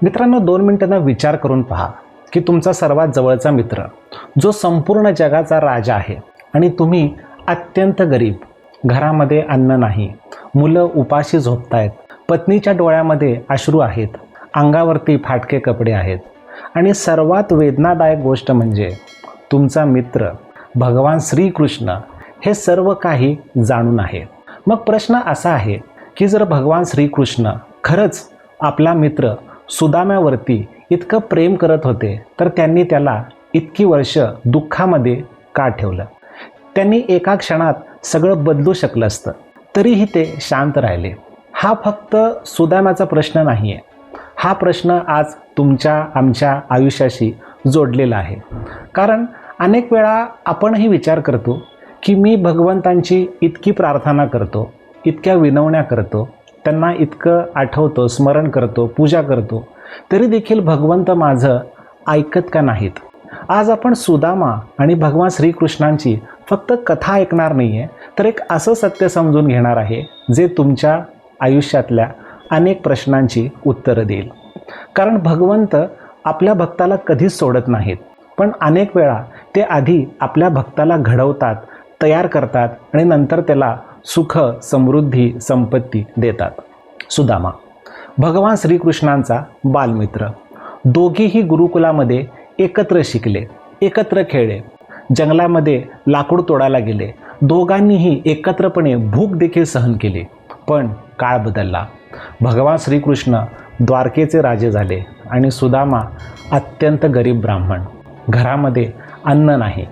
मित्रांनो, 2 मिनिटांना विचार करून पहा की तुमचा सर्वात जवळचा मित्र जो संपूर्ण जगाचा राजा आहे आणि तुम्ही अत्यंत गरीब, घरामध्ये अन्न नाही, मुलं उपाशी झोपतायत, पत्नीच्या डोळ्यामध्ये अश्रू आहेत, अंगावरती फाटके कपडे आहेत आणि सर्वात वेदनादायक गोष्ट म्हणजे तुमचा मित्र भगवान श्रीकृष्ण हे सर्व काही जाणून आहे. मग प्रश्न असा आहे की जर भगवान श्रीकृष्ण खरंच आपला मित्र सुदाम्यावरती इतकं प्रेम करत होते तर त्यांनी त्याला इतकी वर्ष दुःखामध्ये का ठेवलं? त्यांनी एका क्षणात सगळं बदलू शकलं असतं, तरीही ते शांत राहिले. हा फक्त सुदाम्याचा प्रश्न नाही आहे, हा प्रश्न आज तुमच्या आमच्या आयुष्याशी जोडलेला आहे. कारण अनेक वेळा आपणही विचार करतो की मी भगवंतांची इतकी प्रार्थना करतो, इतक्या विनवण्या करतो, त्यांना इतकं आठवतो, स्मरण करतो, पूजा करतो, तरी देखील भगवंत माझं ऐकत का नाहीत? आज आपण सुदामा आणि भगवान श्रीकृष्णांची फक्त कथा ऐकणार नाही आहे, तर एक असं सत्य समजून घेणार आहे जे तुमच्या आयुष्यातल्या अनेक प्रश्नांची उत्तरं देईल. कारण भगवंत आपल्या भक्ताला कधीच सोडत नाहीत, पण अनेक वेळा ते आधी आपल्या भक्ताला घडवतात, तयार करतात आणि नंतर त्याला सुख, समृद्धी, संपत्ती देतात. सुदामा भगवान श्रीकृष्णांचा बालमित्र. दोघेही गुरुकुलामध्ये एकत्र शिकले, एकत्र खेळले, जंगलामध्ये लाकूड तोडायला गेले, दोघांनीही एकत्रपणे भूक देखील सहन केली. पण काळ बदलला. भगवान श्रीकृष्ण द्वारकेचे राजे झाले आणि सुदामा अत्यंत गरीब ब्राह्मण. घरामध्ये अन्न नाही,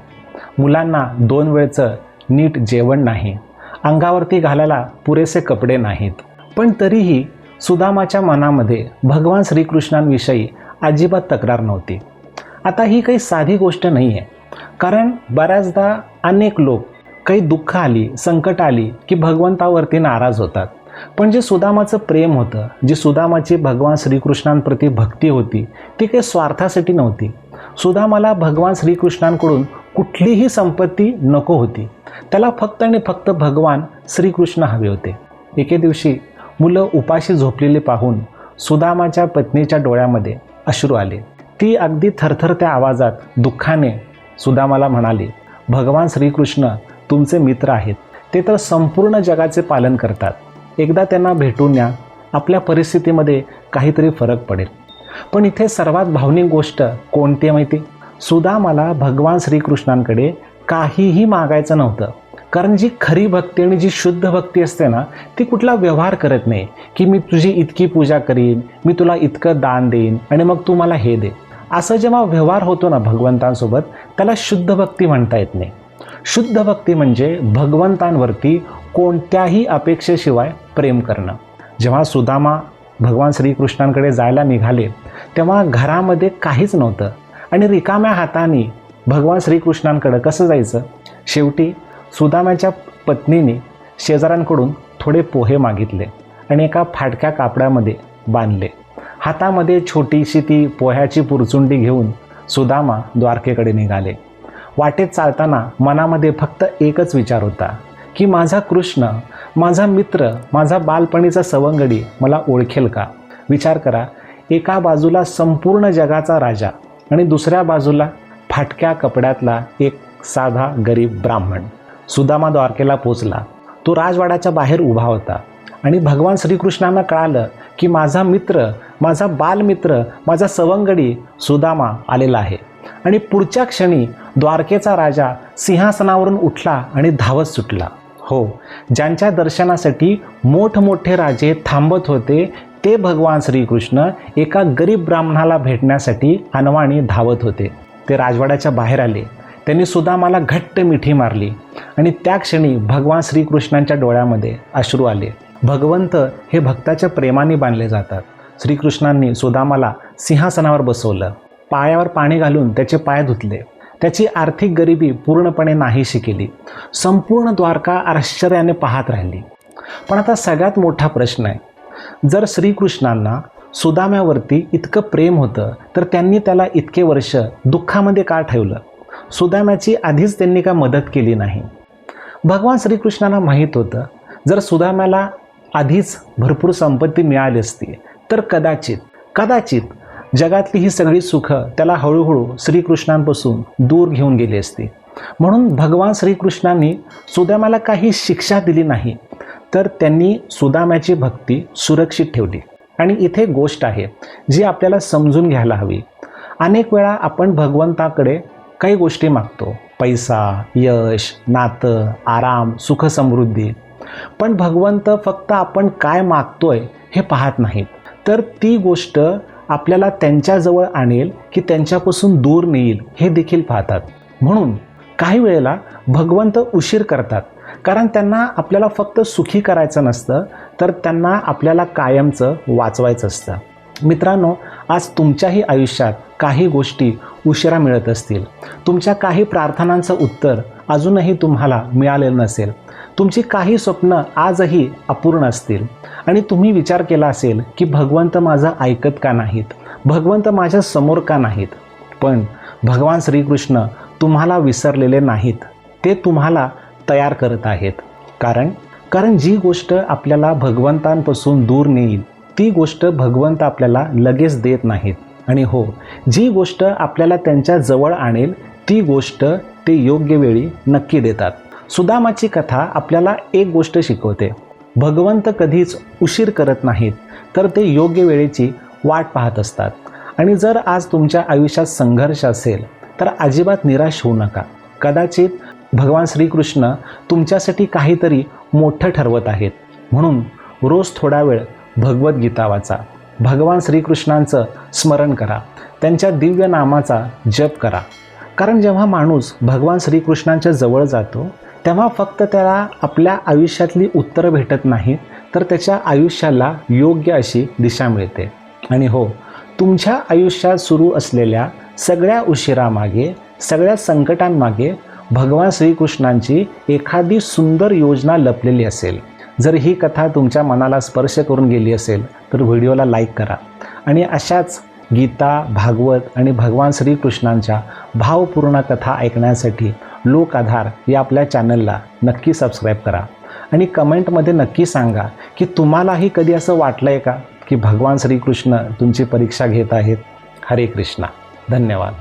मुलांना 2 वेळचं नीट जेवण नाही, अंगावरती घालायला पुरेसे कपडे नाहीत. पण तरीही सुदामाच्या मनामध्ये भगवान श्रीकृष्णांविषयी अजिबात तक्रार नव्हती. आता ही काही साधी गोष्ट नाही आहे, कारण बऱ्याचदा अनेक लोक काही दुःख आली, संकट आली की भगवंतावरती नाराज होतात. पण जे सुदामाचं प्रेम होतं, जी सुदामाची भगवान श्रीकृष्णांप्रती भक्ती होती, ती काही स्वार्थासाठी नव्हती. सुदामाला भगवान श्रीकृष्णांकडून कुठलीही संपत्ती नको होती, त्याला फक्त आणि फक्त भगवान श्रीकृष्ण हवे होते. एके दिवशी मुलं उपाशी झोपलेली पाहून सुदामाच्या पत्नीच्या डोळ्यामध्ये अश्रू आले. ती अगदी थरथरत्या आवाजात दुःखाने सुदामाला म्हणाली, भगवान श्रीकृष्ण तुमचे मित्र आहेत, ते तर संपूर्ण जगाचे पालन करतात, एकदा त्यांना भेटून या, आपल्या परिस्थितीमध्ये काहीतरी फरक पडेल. पण इथे सर्वात भावनिक गोष्ट कोणती माहिती? सुदामाला भगवान श्रीकृष्णांकडे काहीही मागायचं नव्हतं. कारण जी खरी भक्ती आणि जी शुद्ध भक्ती असते ना, ती कुठला व्यवहार करत नाही की मी तुझी इतकी पूजा करीन, मी तुला इतकं दान देईन आणि मग तू मला हे दे. असं जेव्हा व्यवहार होतो ना भगवंतांसोबत, त्याला शुद्ध भक्ती म्हणता येत नाही. शुद्ध भक्ती म्हणजे भगवंतांवरती कोणत्याही अपेक्षेशिवाय प्रेम करणं. जेव्हा सुदामा भगवान श्रीकृष्णांकडे जायला निघाले तेव्हा घरामध्ये काहीच नव्हतं आणि रिकाम्या हाताने भगवान श्रीकृष्णांकडे कसं जायचं? शेवटी सुदामाच्या पत्नीने शेजाऱ्यांकडून थोडे पोहे मागितले आणि एका फाटक्या कापडामध्ये बांधले. हातामध्ये छोटीशी ती पोह्याची पुरचुंडी घेऊन सुदामा द्वारकेकडे निघाले. वाटेत चालताना मनामध्ये फक्त एकच विचार होता की माझा कृष्ण, माझा मित्र, माझा बालपणीचा सवंगडी मला ओळखेल का? विचार करा, एका बाजूला संपूर्ण जगाचा राजा आणि दुसऱ्या बाजूला फाटक्या कपड्यातला एक साधा गरीब ब्राह्मण. सुदामा द्वारकेला पोचला. तो राजवाड्याच्या बाहेर उभा होता आणि भगवान श्रीकृष्णांना कळालं की माझा मित्र, माझा बालमित्र, माझा सवंगडी सुदामा आलेला आहे. आणि पुढच्या क्षणी द्वारकेचा राजा सिंहासनावरून उठला आणि धावत सुटला. हो, ज्यांच्या दर्शनासाठी मोठमोठे राजे थांबत होते ते भगवान श्रीकृष्ण एका गरीब ब्राह्मणाला भेटण्यासाठी अनवाणी धावत होते. ते राजवाड्याच्या बाहेर आले. त्यांनी सुदामाला घट्ट मिठी मारली आणि त्या क्षणी भगवान श्रीकृष्णांच्या डोळ्यामध्ये अश्रू आले. भगवंत हे भक्ताच्या प्रेमाने बांधले जातात. श्रीकृष्णांनी सुदामाला सिंहासनावर बसवलं, पायावर पाणी घालून त्याचे पाय धुतले, त्याची आर्थिक गरिबी पूर्णपणे नाहीशी केली. संपूर्ण द्वारका आश्चर्याने पाहत राहिली. पण आता सगळ्यात मोठा प्रश्न आहे, जर श्रीकृष्णांना सुदाम्यावरती इतकं प्रेम होतं तर त्यांनी त्याला इतके वर्ष दुःखामध्ये का ठेवलं? सुदाम्याची आधीच त्यांनी का मदत केली नाही? भगवान श्रीकृष्णांना माहीत होतं जर सुदाम्याला आधीच भरपूर संपत्ती मिळाली असती तर कदाचित कदाचित जगातली ही सगळी सुखं त्याला हळूहळू श्रीकृष्णांपासून दूर घेऊन गेली असती. म्हणून भगवान श्रीकृष्णांनी सुदामाला काही शिक्षा दिली नाही, तर त्यांनी सुदाम्याची भक्ती सुरक्षित ठेवली. आणि इथे गोष्ट आहे जी आपल्याला समजून घ्यायला हवी. अनेक वेळा आपण भगवंताकडे काही गोष्टी मागतो, पैसा, यश, नातं, आराम, सुख, समृद्धी. पण भगवंत फक्त आपण काय मागतोय हे पाहत नाहीत, तर ती गोष्ट आपल्याला त्यांच्याजवळ आणेल की त्यांच्यापासून दूर नेईल हे देखील पाहतात. म्हणून काही वेळेला भगवंत उशीर करतात, कारण त्यांना आपल्याला फक्त सुखी करायचं नसतं, तर त्यांना आपल्याला कायमचं वाचवायचं असतं. मित्रांनो, आज तुमच्याही आयुष्यात काही गोष्टी उशिरा मिळत असतील. तुमच्या काही प्रार्थनांचं उत्तर अजूनही तुम्हाला मिळालेलं नसेल. तुमची काही स्वप्न आजही अपूर्ण असतील आणि तुम्ही विचार केला असेल की भगवंत माझं ऐकत का नाहीत, भगवंत माझ्या समोर का नाहीत. पण भगवान श्रीकृष्ण तुम्हाला विसरलेले नाहीत, ते तुम्हाला तयार करत आहेत. कारण जी गोष्ट आपल्याला भगवंतांपासून दूर नेईल ती गोष्ट भगवंत आपल्याला लगेच देत नाहीत. आणि हो, जी गोष्ट आपल्याला त्यांच्या जवळ आणेल ती गोष्ट ते योग्य वेळी नक्की देतात. सुदामाची कथा आपल्याला एक गोष्ट शिकवते, भगवंत कधीच उशीर करत नाहीत, तर ते योग्य वेळेची वाट पाहत असतात. आणि जर आज तुमच्या आयुष्यात संघर्ष असेल तर अजिबात निराश होऊ नका. कदाचित भगवान श्रीकृष्ण तुमच्यासाठी काहीतरी मोठं ठरवत आहेत. म्हणून रोज थोडा वेळ भगवद्गीता वाचा, भगवान श्रीकृष्णांचं स्मरण करा, त्यांच्या दिव्य नामाचा जप करा. कारण जेव्हा माणूस भगवान श्रीकृष्णांच्या जवळ जातो तेव्हा फक्त त्याला आपल्या आयुष्यातली उत्तरं भेटत नाहीत, तर त्याच्या आयुष्याला योग्य अशी दिशा मिळते. आणि हो, तुमच्या आयुष्यात सुरू असलेल्या सगळ्या उशिरामागे, सगळ्या संकटांमागे भगवान श्रीकृष्णांची एखादी सुंदर योजना लपलेली असेल. जर ही कथा तुमच्या मनाला स्पर्श करून गेली असेल तर व्हिडिओला लाईक करा आणि अशाच गीता, भागवत आणि भगवान श्रीकृष्णांच्या भावपूर्ण कथा ऐकण्यासाठी लोकआधार या आपल्या चॅनलला नक्की सबस्क्राईब करा. आणि कमेंटमध्ये नक्की सांगा की तुम्हालाही कधी असं वाटलं आहे का की भगवान श्रीकृष्ण तुमची परीक्षा घेत आहेत. हरे कृष्णा. धन्यवाद.